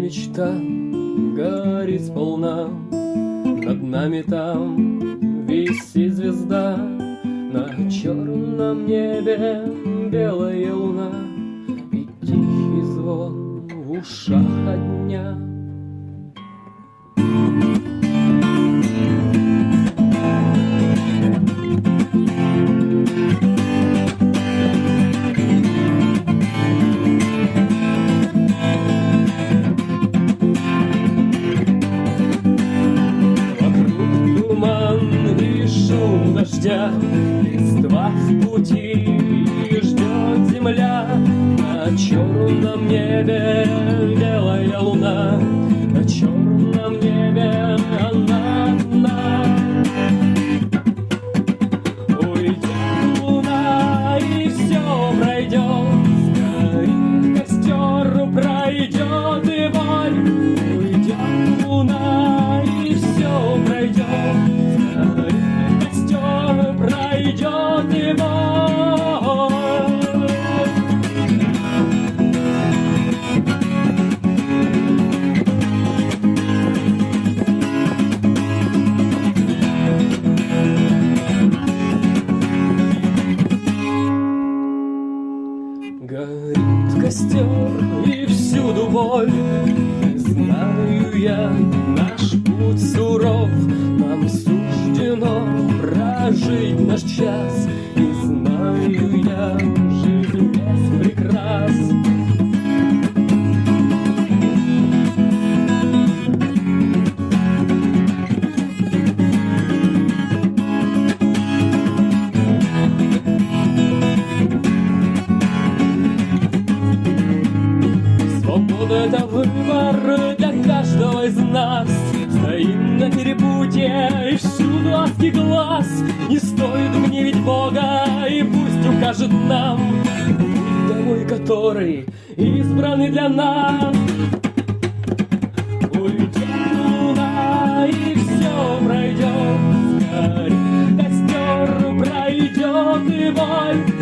мечта горит сполна, над нами там висит звезда, на черном небе белая луна и тихий звон в ушах от дня. Дождя, листва в пути, и ждет земля. На черном небе белая луна, на черном небе она одна. Уйдет луна, и все пройдет, сгорит костер, пройдет и боль. Уйдет луна, и все пройдет, пройдет и боль. Горит костер и всюду боль. Знаю я, наш путь суров, нам суждено прожить наш час. И знаю я, жизнь без прикрас. Свобода — это выбор для каждого из нас. Стоим на перепутье, и всюду адский глаз. Не стоит гневить Бога, и пусть укажет нам путь домой, который избранный для нас. Уйдет луна, и все пройдет, сгорит костер, пройдет и боль.